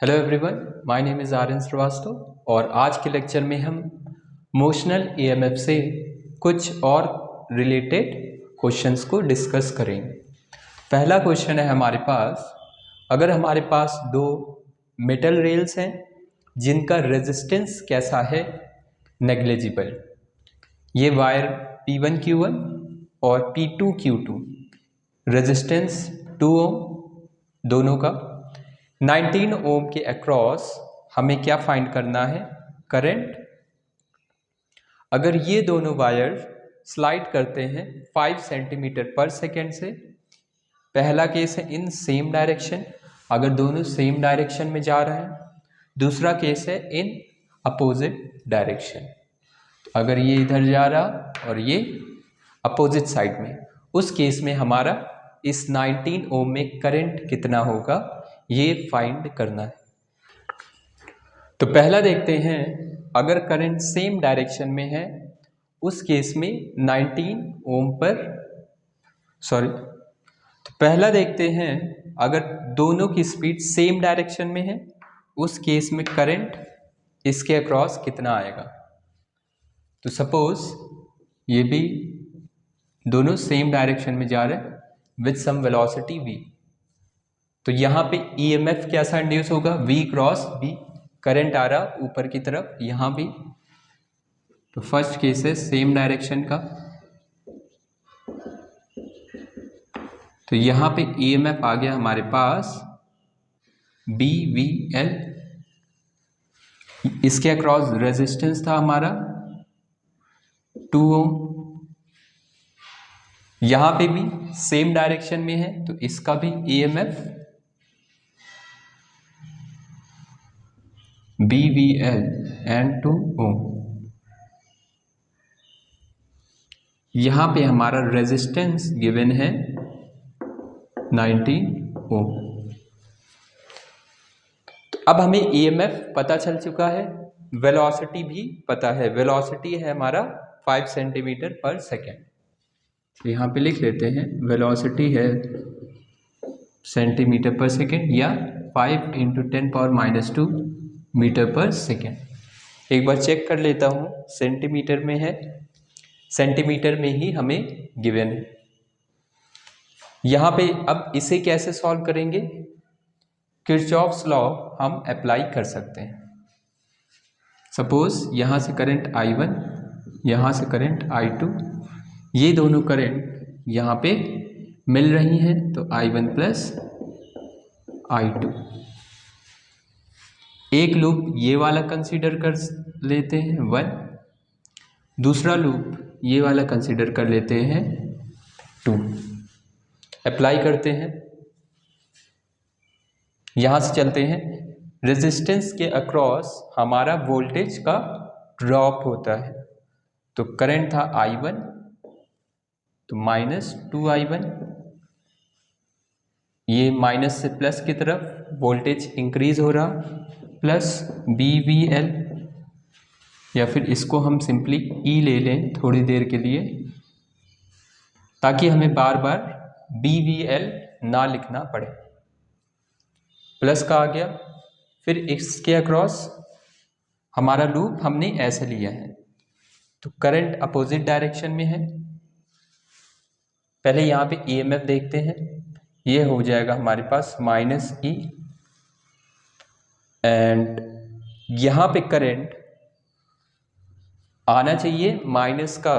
Hello everyone, my name is Aryan Shrivastava और आज के लेक्चर में हम मोशनल ईएमएफ से कुछ और रिलेटेड क्वेश्चंस को डिस्कस करेंगे। पहला क्वेश्चन है हमारे पास, अगर हमारे पास दो मेटल रेल्स हैं जिनका रेजिस्टेंस कैसा है, नेग्लिजिबल। ये वायर P1Q1 और P2Q2, रेजिस्टेंस 2 ओम दोनों का। 19 ओम के अक्रॉस हमें क्या फाइंड करना है, करंट। अगर ये दोनों वायर स्लाइड करते हैं 5 सेंटीमीटर पर सेकेंड से, पहला केस है इन सेम डायरेक्शन, अगर दोनों सेम डायरेक्शन में जा रहे हैं। दूसरा केस है इन अपोजिट डायरेक्शन, अगर ये इधर जा रहा और ये अपोजिट साइड में, उस केस में हमारा इस 19 ओम में करंट कितना होगा ये फाइंड करना है। तो पहला देखते हैं, अगर करंट सेम डायरेक्शन में है उस केस में 19 ओम पर तो पहला देखते हैं, अगर दोनों की स्पीड सेम डायरेक्शन में है उस केस में करंट इसके अक्रॉस कितना आएगा। तो सपोज ये भी दोनों सेम डायरेक्शन में जा रहे हैं विद सम वेलोसिटी v, तो यहाँ पे ईएमएफ कैसा इंड्यूस होगा, v क्रॉस v। करंट आ रहा ऊपर की तरफ, यहाँ भी। तो फर्स्ट केस है सेम डायरेक्शन का, तो यहाँ पे ईएमएफ आ गया हमारे पास BVL। इसके अक्रॉस रेजिस्टेंस था हमारा 2 ओम। यहाँ पे भी सेम डायरेक्शन में है तो इसका भी ईएमएफ BVL एंड 2 ओम। यहाँ पे हमारा रेजिस्टेंस गिवन है 19 ओम। तो अब हमें ईएमएफ पता चल चुका है, वेलोसिटी भी पता है। वेलोसिटी है हमारा 5 सेंटीमीटर पर सेकेंड। तो यहाँ पे लिख लेते हैं, वेलोसिटी है सेंटीमीटर पर सेकेंड या 5 × 10⁻² मीटर पर सेकेंड। एक बार चेक कर लेता हूँ, सेंटीमीटर में है, सेंटीमीटर में ही हमें गिवन है। यहाँ पे अब इसे कैसे सॉल्व करेंगे, किरचॉफ्स लॉ हम अप्लाई कर सकते हैं। सपोज यहाँ से करंट I1, यहाँ से करंट I2, ये दोनों करंट यहाँ पे मिल रही हैं, तो I1 + I2। एक लूप ये वाला कंसीडर कर लेते हैं 1, दूसरा लूप ये वाला कंसीडर कर लेते हैं 2। अप्लाई करते हैं, यहाँ से चलते हैं। रेजिस्टेंस के अक्रॉस हमारा वोल्टेज का ड्रॉप होता है, तो करंट था I1 तो -2I1, ये माइनस से प्लस की तरफ वोल्टेज इंक्रीज हो रहा, प्लस BVL, या फिर इसको हम सिंपली E ले लें थोड़ी देर के लिए, ताकि हमें बार बार BVL ना लिखना पड़े। प्लस का आ गया, फिर इसके अक्रॉस हमारा लूप हमने ऐसे लिया है, तो करंट अपोजिट डायरेक्शन में है। पहले यहाँ पे ईएमएफ देखते हैं, ये हो जाएगा हमारे पास -E, एंड यहाँ पे करंट आना चाहिए माइनस का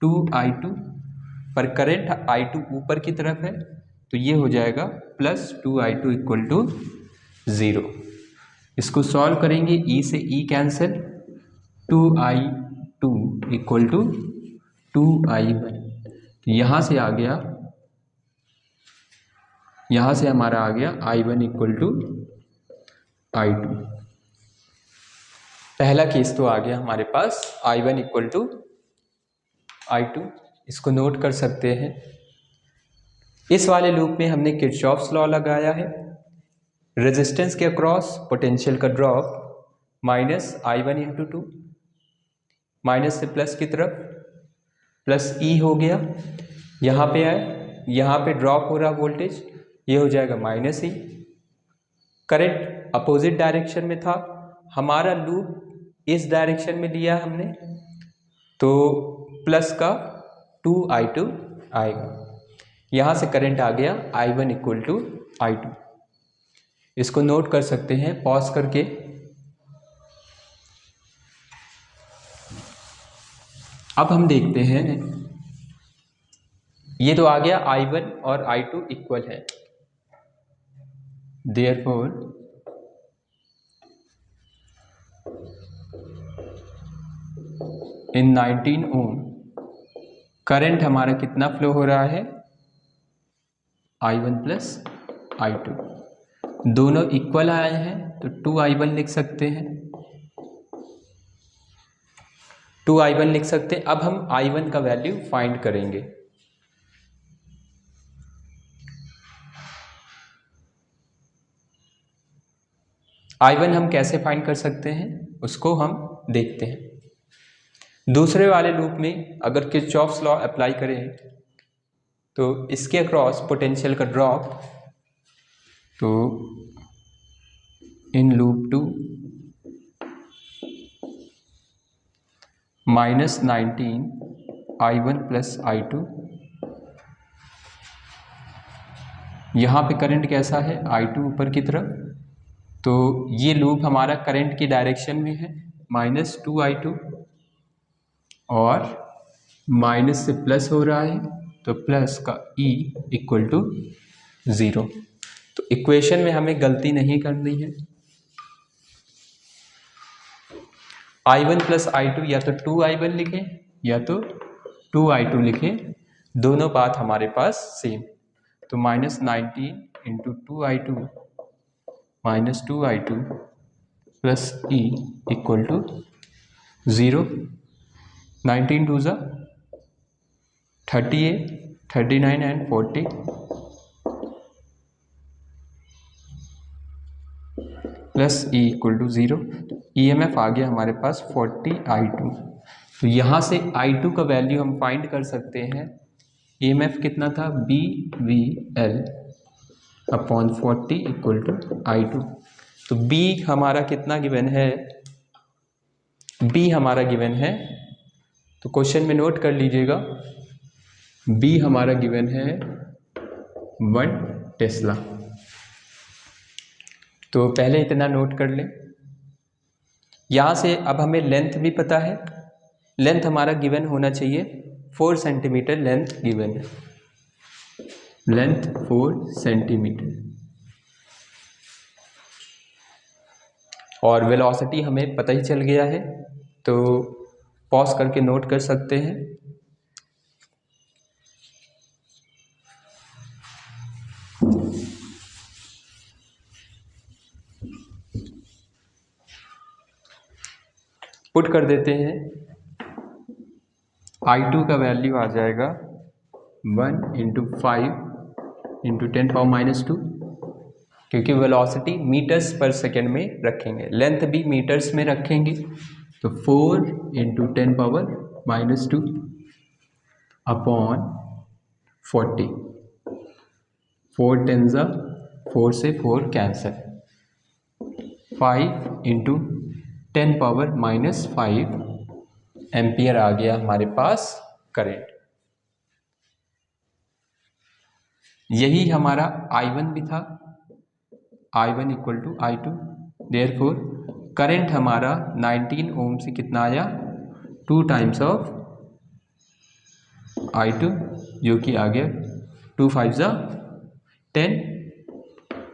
2I2, पर करंट I2 ऊपर की तरफ है, तो ये हो जाएगा +2I2 = 0। इसको सॉल्व करेंगे, E से E कैंसिल, 2I2 = 2I1। यहाँ से आ गया, यहाँ से हमारा आ गया I1 = I2। पहला केस तो आ गया हमारे पास I1 = I2। इसको नोट कर सकते हैं। इस वाले लूप में हमने किरचॉफ्स लॉ लगाया है। रेजिस्टेंस के अक्रॉस पोटेंशियल का ड्रॉप -I1 × 2, माइनस से प्लस की तरफ +E हो गया। यहाँ पे आए, यहाँ पे ड्रॉप हो रहा वोल्टेज, ये हो जाएगा -E। करंट अपोजिट डायरेक्शन में था, हमारा लूप इस डायरेक्शन में लिया हमने, तो प्लस का 2i2 आएगा। यहाँ से करंट आ गया I1 इक्वल टू I2। इसको नोट कर सकते हैं पॉज करके। अब हम देखते हैं, ये तो आ गया I1 और I2 इक्वल है, देयरफॉर इन 19 ओम करंट हमारा कितना फ्लो हो रहा है, I1 प्लस I2, दोनों इक्वल आए हैं तो 2I1 लिख सकते हैं, 2I1 लिख सकते हैं। अब हम I1 का वैल्यू फाइंड करेंगे। I1 हम कैसे फाइंड कर सकते हैं उसको हम देखते हैं। दूसरे वाले लूप में अगर किरचॉफ्स लॉ अप्लाई करें तो इसके अक्रॉस पोटेंशियल का ड्रॉप, तो in loop 2 -19 I1 plus I2, यहाँ पे करंट कैसा है, I2 ऊपर की तरफ, तो ये लूप हमारा करंट की डायरेक्शन में है -2I2, और माइनस से प्लस हो रहा है तो प्लस का E इक्वल टू 0। तो इक्वेशन में हमें गलती नहीं करनी है, I1 प्लस I2 या तो 2I1 लिखें या तो 2I2 लिखें, दोनों बात हमारे पास सेम। तो -19 into 2I2 minus 2I2 plus E equal to 0। 19 two ज़ा 38, 39 and 40, plus E equal to 0। EMF आ गया हमारे पास 40I2। तो यहाँ से I2 का वैल्यू हम फाइंड कर सकते हैं। EMF कितना था, BVL upon 40 equal to I2। तो B हमारा कितना गिवन है, B हमारा गिवन है, तो क्वेश्चन में नोट कर लीजिएगा, B हमारा गिवन है 1 टेस्ला। तो पहले इतना नोट कर लें। यहाँ से अब हमें लेंथ भी पता है, लेंथ हमारा गिवन होना चाहिए 4 सेंटीमीटर लेंथ गिवन है, लेंथ 4 सेंटीमीटर, और वेलोसिटी हमें पता ही चल गया है, तो पॉज करके नोट कर सकते हैं। पुट कर देते हैं, I2 का वैल्यू आ जाएगा 1 इंटू 5 इंटू 10⁻², क्योंकि वेलोसिटी मीटर्स पर सेकेंड में रखेंगे, लेंथ भी मीटर्स में रखेंगे, तो 4 इंटू 10⁻² अपॉन 40, 4 10 4 से 4 कैंसल, 5 इंटू 10⁻⁵ एम्पियर आ गया हमारे पास करंट। यही हमारा I1 भी था, I1 equal to I2, therefore current हमारा 19 ओम से कितना आया, 2 टाइम्स ऑफ I2, जो कि आ गया 2 5 ज़ा 10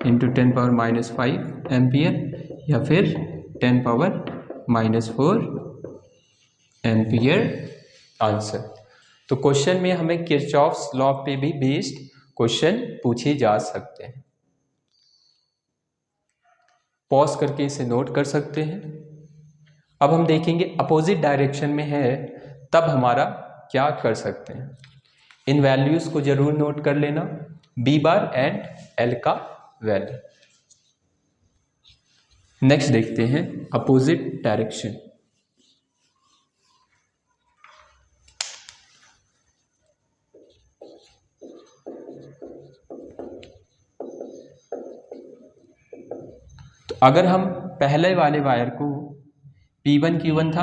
इंटू 10⁻⁵ एम्पियर, या फिर 10⁻⁴ एम्पियर आंसर। तो क्वेश्चन में हमें किरचॉफ्स लॉ पे भी बेस्ड क्वेश्चन पूछे जा सकते हैं। पॉज करके इसे नोट कर सकते हैं। अब हम देखेंगे अपोजिट डायरेक्शन में है तब हमारा क्या कर सकते हैं। इन वैल्यूज को जरूर नोट कर लेना, B बार एंड L का वैल्यू। नेक्स्ट देखते हैं अपोजिट डायरेक्शन। तो तो अगर हम पहले वाले वायर को P1 Q1 था,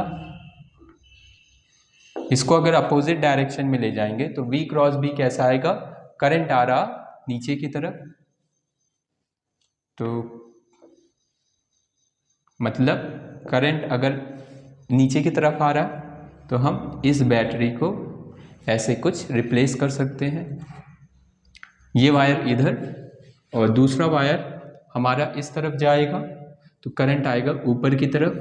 इसको अगर अपोजिट डायरेक्शन में ले जाएंगे तो V क्रॉस B कैसा आएगा, करंट आ रहा नीचे की तरफ, तो मतलब करंट अगर नीचे की तरफ आ रहा तो हम इस बैटरी को ऐसे कुछ रिप्लेस कर सकते हैं, ये वायर इधर और दूसरा वायर हमारा इस तरफ जाएगा तो करंट आएगा ऊपर की तरफ,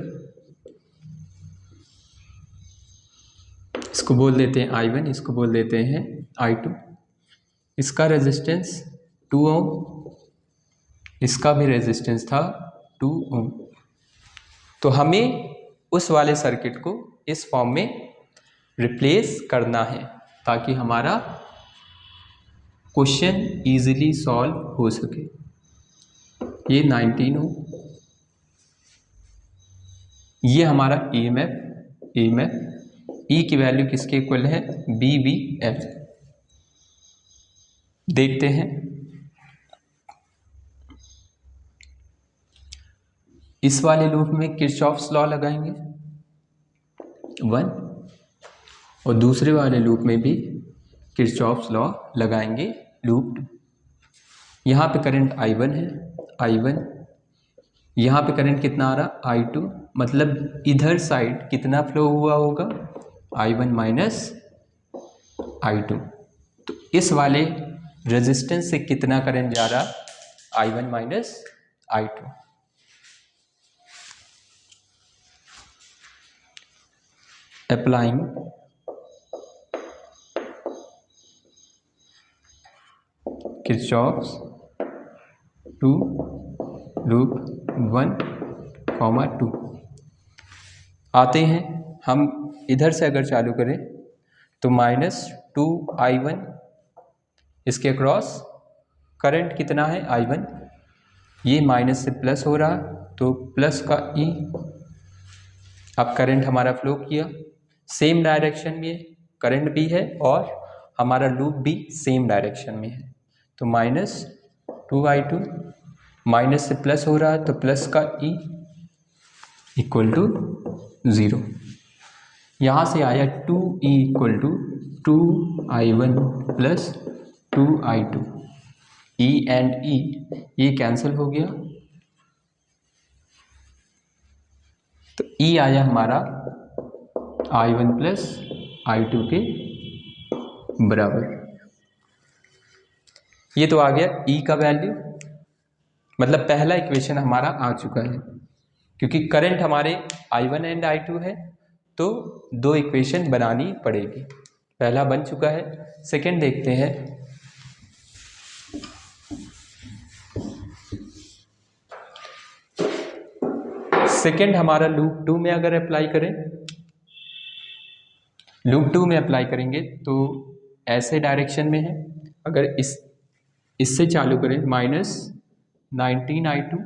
इसको बोल देते हैं I1, इसको बोल देते हैं I2। इसका रेजिस्टेंस 2 ओम, इसका भी रेजिस्टेंस था 2 ओम। तो हमें उस वाले सर्किट को इस फॉर्म में रिप्लेस करना है ताकि हमारा क्वेश्चन इजीली सॉल्व हो सके। ये 19 ओम, ये हमारा EMF E की वैल्यू किसके इक्वल है, BVL। देखते हैं, इस वाले लूप में किरचॉफ्स लॉ लगाएंगे 1 और दूसरे वाले लूप में भी किरचॉफ्स लॉ लगाएंगे लूप 2। यहाँ पे करंट I1 है, I1, यहाँ पे करंट कितना आ रहा, I2, मतलब इधर साइड कितना फ्लो हुआ होगा, I1 माइनस I2। तो इस वाले रेजिस्टेंस से कितना करंट जा रहा, I1 minus I2। Applying Kirchhoff's to loop 1, 2 आते हैं हम। इधर से अगर चालू करें तो -2I1, इसके अक्रॉस करंट कितना है I1, ये माइनस से प्लस हो रहा तो प्लस का E, अब करंट हमारा फ्लो किया, सेम डायरेक्शन में करंट भी है और हमारा लूप भी सेम डायरेक्शन में है, तो -2I2, माइनस से प्लस हो रहा है तो प्लस का E इक्वल टू 0। यहाँ से आया 2E equal to 2I1 plus 2I2, E and E ये कैंसिल हो गया, तो E आया हमारा I1 प्लस I2 के बराबर। ये तो आ गया E का वैल्यू, मतलब पहला इक्वेशन हमारा आ चुका है, क्योंकि करंट हमारे I1 एंड I2 है तो 2 इक्वेशन बनानी पड़ेगी, पहला बन चुका है। सेकंड देखते हैं, सेकंड हमारा लूप 2 में अगर अप्लाई करें, लूप 2 में अप्लाई करेंगे तो ऐसे डायरेक्शन में है, अगर इससे चालू करें -19I2,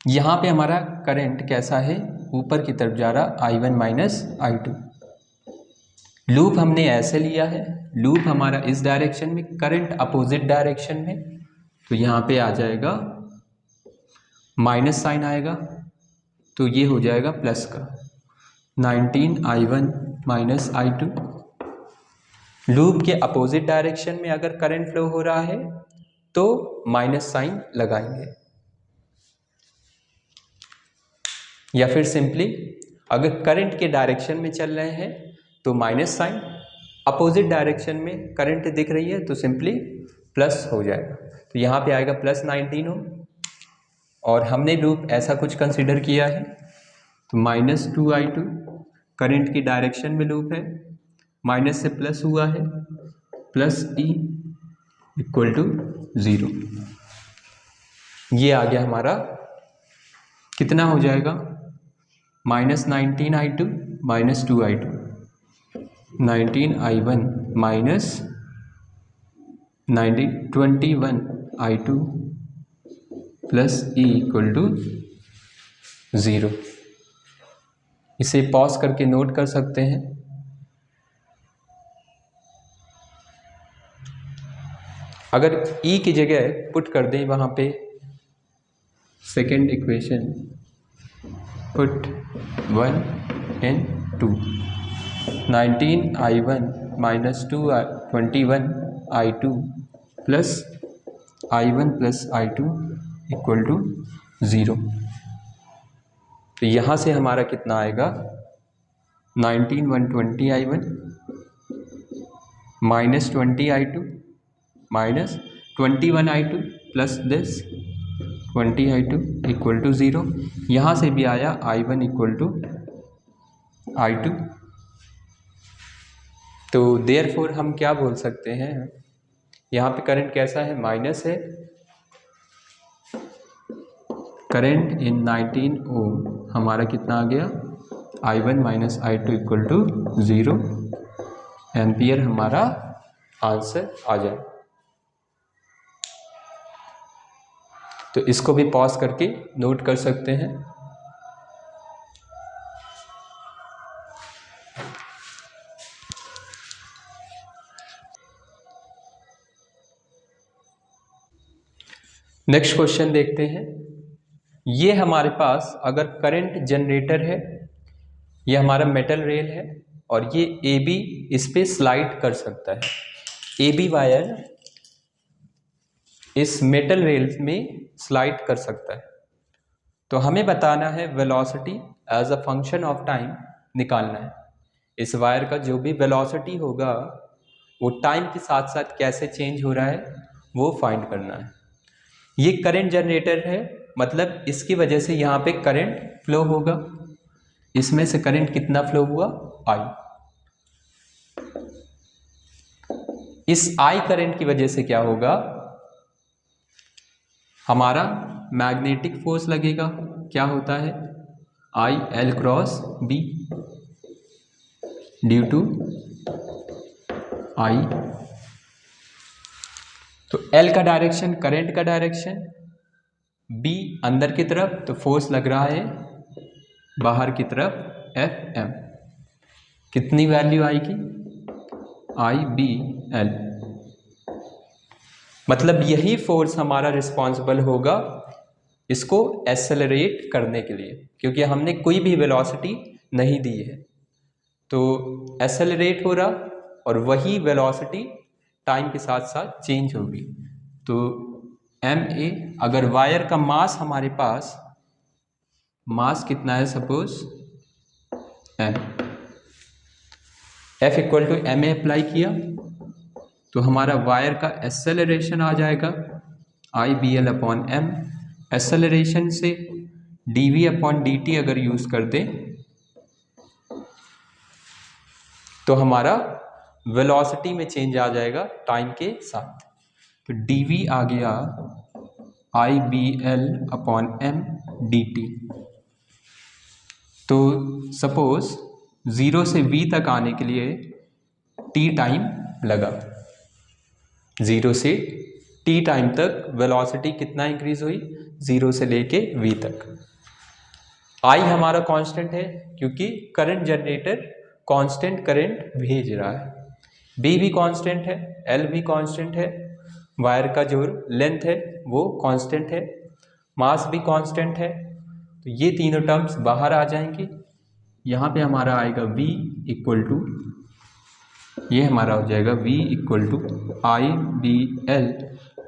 यहाँ पे हमारा करंट कैसा है, ऊपर की तरफ जा रहा I1 माइनस I2। लूप हमने ऐसे लिया है, लूप हमारा इस डायरेक्शन में, करंट अपोजिट डायरेक्शन में, तो यहाँ पे आ जाएगा माइनस साइन आएगा तो ये हो जाएगा प्लस का 19I1 माइनस I2। लूप के अपोजिट डायरेक्शन में अगर करंट फ्लो हो रहा है तो माइनस साइन लगाएंगे, या फिर सिंपली अगर करंट के डायरेक्शन में चल रहे हैं तो माइनस साइन, अपोजिट डायरेक्शन में करंट दिख रही है तो सिंपली प्लस हो जाएगा, तो यहाँ पे आएगा प्लस 19 ओम। और हमने लूप ऐसा कुछ कंसीडर किया है तो -2I2 करंट की डायरेक्शन में लूप है, माइनस से प्लस हुआ है, प्लस E इक्वल टू 0। ये आ गया हमारा, कितना हो जाएगा, -19I2 minus 2I2, 19I1 minus 21I2 plus E equal to 0। इसे पॉज करके नोट कर सकते हैं। अगर ई की जगह पुट कर दें वहाँ पे second equation, put 1 in 2, 19I1 minus 21I2 plus I1 plus I2 equal to 0। तो यहाँ से हमारा कितना आएगा, 19 120I1 minus 20I2 minus 21I2 plus this 20I2 equal to 0। यहाँ से भी आया I1 इक्वल टू I2। तो देयरफॉर हम क्या बोल सकते हैं, यहाँ पे करंट कैसा है, माइनस है। करंट इन 19 ओम हमारा कितना आ गया, I1 minus I2 equal to 0 ampere हमारा आंसर आ जाए। तो इसको भी पॉज करके नोट कर सकते हैं। नेक्स्ट क्वेश्चन देखते हैं। ये हमारे पास अगर करंट जनरेटर है, ये हमारा मेटल रेल है और ये ए बी इस पे स्लाइड कर सकता है। ए बी वायर इस मेटल रेल में स्लाइड कर सकता है। तो हमें बताना है velocity as a function of time निकालना है। इस वायर का जो भी वेलोसिटी होगा वो टाइम के साथ साथ कैसे चेंज हो रहा है वो फाइंड करना है। ये करंट जनरेटर है, मतलब इसकी वजह से यहाँ पे करंट फ्लो होगा। इसमें से करंट कितना फ्लो हुआ, आई। इस आई करंट की वजह से क्या होगा, हमारा मैग्नेटिक फोर्स लगेगा। क्या होता है, I L cross B due to I. तो एल का डायरेक्शन करंट का डायरेक्शन, बी अंदर की तरफ तो फोर्स लग रहा है बाहर की तरफ एफ एम। कितनी वैल्यू आएगी, आई बी एल। मतलब यही फोर्स हमारा रिस्पॉन्सिबल होगा इसको एक्सेलरेट करने के लिए, क्योंकि हमने कोई भी वेलोसिटी नहीं दी है। तो एक्सेलरेट हो रहा और वही वेलोसिटी टाइम के साथ साथ चेंज होगी। तो एम ए, अगर वायर का मास हमारे पास, मास कितना है suppose M, F equal to M A apply किया तो हमारा वायर का एक्सेलरेशन आ जाएगा I B L upon M. Acceleration से D V upon D T अगर यूज कर दें तो हमारा वेलोसिटी में चेंज आ जाएगा टाइम के साथ। तो डी वी आ गया I B L upon M D T. तो सपोज 0 से v तक आने के लिए t टाइम लगा, 0 से t टाइम तक वेलोसिटी कितना इंक्रीज हुई, 0 से लेके v तक। I हमारा कांस्टेंट है क्योंकि करंट जनरेटर कांस्टेंट करंट भेज रहा है, b भी कांस्टेंट है, l भी कांस्टेंट है, वायर का जो लेंथ है वो कांस्टेंट है, मास भी कांस्टेंट है। तो ये तीनों टर्म्स बाहर आ जाएंगी। यहाँ पे हमारा आएगा v इक्वल टू, ये हमारा हो जाएगा v equal to I B L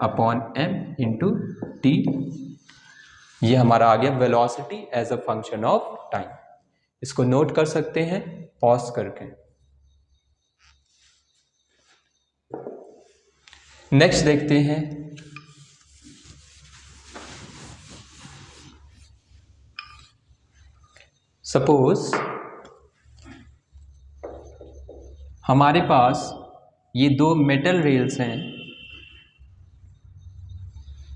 upon M into T. ये हमारा आ गया velocity as a function of time. इसको नोट कर सकते हैं पॉज करके। नेक्स्ट देखते हैं, सपोज हमारे पास ये दो मेटल रेल्स हैं,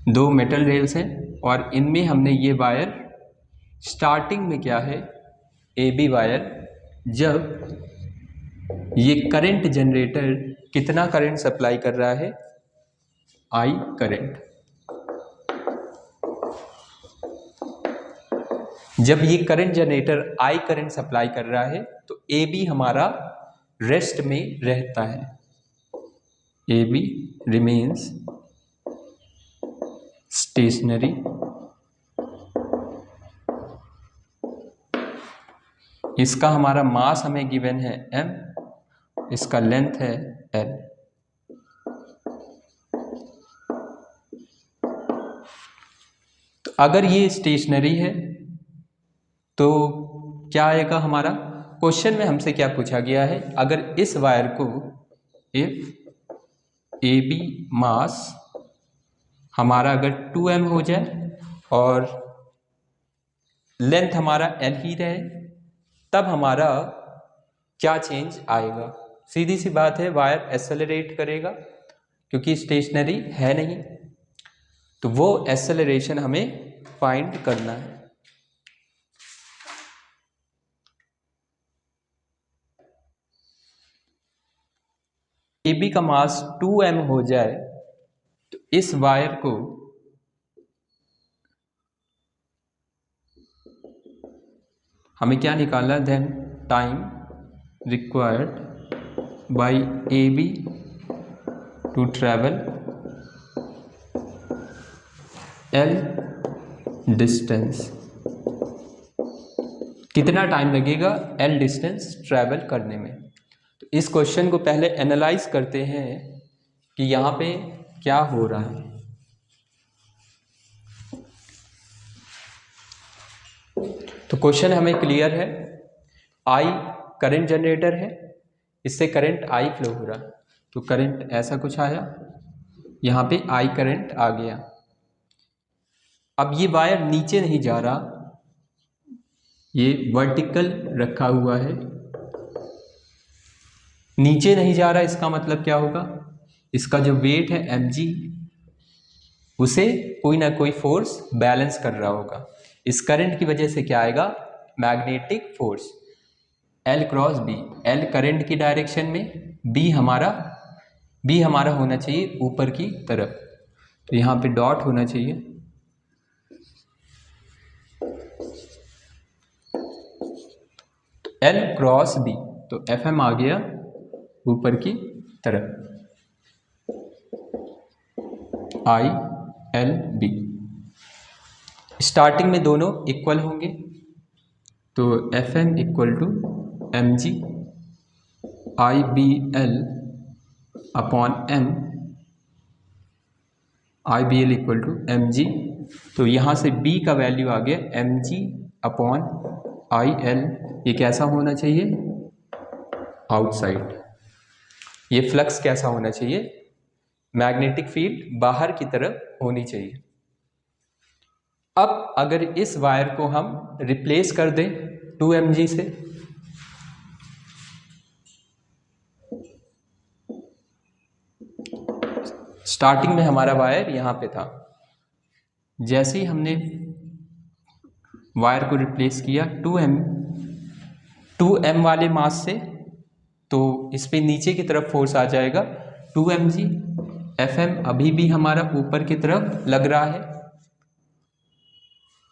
दो मेटल रेल्स हैं और इनमें हमने ये वायर स्टार्टिंग में क्या है, ए बी वायर, जब ये करंट जनरेटर कितना करंट सप्लाई कर रहा है, आई करंट। जब ये current generator I current supply कर रहा है तो ए बी हमारा रेस्ट में रहता है, ए बी रिमेन्स स्टेशनरी, इसका हमारा मास हमें गिवन है m, इसका लेंथ है l। तो अगर ये स्टेशनरी है तो क्या आएगा हमारा? क्वेश्चन में हमसे क्या पूछा गया है, अगर इस वायर को इफ ए बी मास हमारा अगर 2m हो जाए और लेंथ हमारा l ही रहे, तब हमारा क्या चेंज आएगा? सीधी सी बात है, वायर एक्सेलरेट करेगा क्योंकि स्टेशनरी है नहीं, तो वो एक्सेलरेशन हमें फाइंड करना है। ए बी का मास 2m हो जाए तो इस वायर को हमें क्या निकालना है? Then time required by A B to travel L distance, कितना टाइम लगेगा एल डिस्टेंस ट्रेवल करने में। तो इस क्वेश्चन को पहले एनालाइज करते हैं कि यहाँ पे क्या हो रहा है। तो क्वेश्चन हमें क्लियर है, आई करंट जनरेटर है, इससे करंट आई फ्लो हो रहा है, तो करंट ऐसा कुछ आया, यहाँ पे आई करंट आ गया। अब ये वायर नीचे नहीं जा रहा, ये वर्टिकल रखा हुआ है, नीचे नहीं जा रहा, इसका मतलब क्या होगा? इसका जो वेट है mg, उसे कोई ना कोई फोर्स बैलेंस कर रहा होगा। इस करंट की वजह से क्या आएगा? Magnetic force L cross B, L current की डायरेक्शन में, B हमारा होना चाहिए ऊपर की तरफ, तो यहाँ पे डॉट होना चाहिए। तो L क्रॉस B, तो FM आ गया ऊपर की तरफ, ILB। स्टार्टिंग में दोनों इक्वल होंगे, तो FM equal to mg IBL upon m, IBL equal to mg, तो यहाँ से B का वैल्यू आ गया mg अपॉन IL। ये कैसा होना चाहिए? आउटसाइड। ये फ्लक्स कैसा होना चाहिए? मैग्नेटिक फील्ड बाहर की तरफ होनी चाहिए। अब अगर इस वायर को हम रिप्लेस कर दें 2mg से, स्टार्टिंग में हमारा वायर यहाँ पे था, जैसे ही हमने वायर को रिप्लेस किया 2m वाले मास से, तो इस पे नीचे की तरफ फोर्स आ जाएगा 2mg। FM अभी भी हमारा ऊपर की तरफ लग रहा है।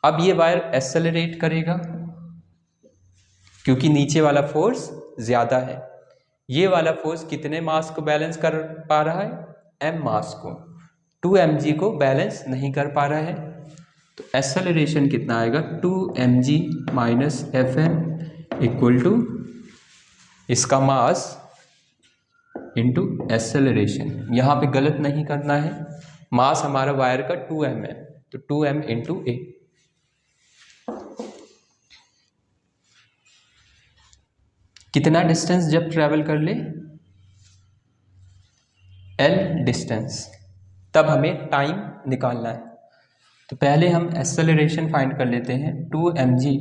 अब ये वायर एक्सेलरेट करेगा क्योंकि नीचे वाला फोर्स ज़्यादा है। ये वाला फोर्स कितने मास को बैलेंस कर पा रहा है? m मास को। 2mg को बैलेंस नहीं कर पा रहा है, तो एक्सेलरेशन कितना आएगा? 2mg minus FM equal to इसका मास इंटू एक्सेलरेशन। यहाँ पे गलत नहीं करना है, मास हमारा वायर का 2m है, तो 2m इंटू a। कितना डिस्टेंस जब ट्रेवल कर ले? l डिस्टेंस, तब हमें टाइम निकालना है। तो पहले हम एक्सेलरेशन फाइंड कर लेते हैं। 2mg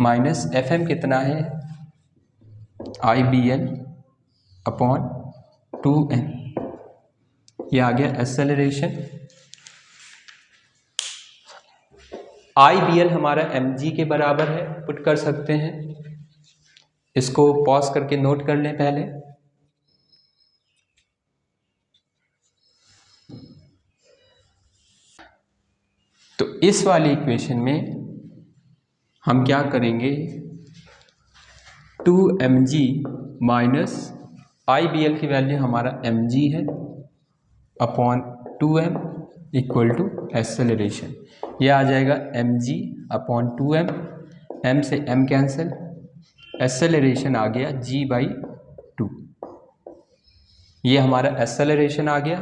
माइनस FM कितना है? IBL अपॉन 2m, ये आ गया एक्सेलरेशन। IBL हमारा mg के बराबर है, पुट कर सकते हैं, इसको पॉज करके नोट कर लें पहले। तो इस वाली इक्वेशन में हम क्या करेंगे? 2mg माइनस IBL की वैल्यू हमारा mg है upon 2m, equal to acceleration, ये आ जाएगा mg/2m, m से m कैंसिल, एक्सेलरेशन आ गया g/2, ये हमारा एक्सेलरेशन आ गया।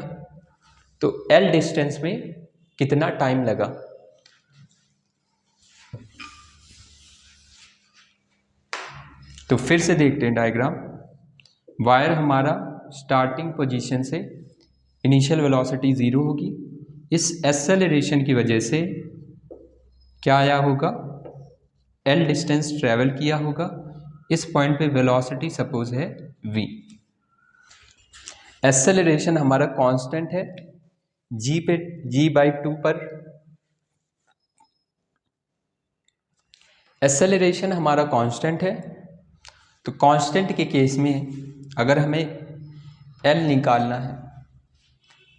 तो l डिस्टेंस में कितना टाइम लगा, तो फिर से देखते हैं डायग्राम। वायर हमारा स्टार्टिंग पोजीशन से इनिशियल वेलोसिटी 0 होगी, इस एक्सेलरेशन की वजह से क्या आया होगा, l डिस्टेंस ट्रेवल किया होगा, इस पॉइंट पे वेलोसिटी सपोज है v, एक्सेलरेशन हमारा कांस्टेंट है, g/2 पर एक्सेलरेशन हमारा कांस्टेंट है। तो कांस्टेंट के केस में अगर हमें l निकालना है,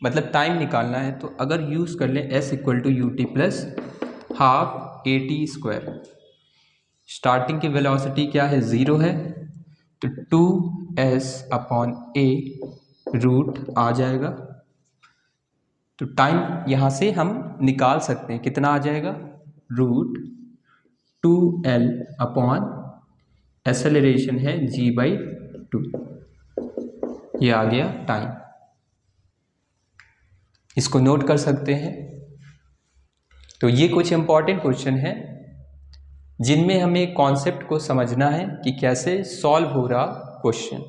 मतलब टाइम निकालना है, तो अगर यूज़ कर लें s = ut plus half at², starting की वेलोसिटी क्या है, 0 है, तो 2s/a रूट आ जाएगा। तो टाइम यहाँ से हम निकाल सकते हैं, कितना आ जाएगा, रूट 2l अपॉन एक्सेलरेशन है g/2, ये आ गया टाइम। इसको नोट कर सकते हैं। तो ये कुछ इंपॉर्टेंट क्वेश्चन है जिनमें हमें कॉन्सेप्ट को समझना है कि कैसे सॉल्व हो रहा क्वेश्चन।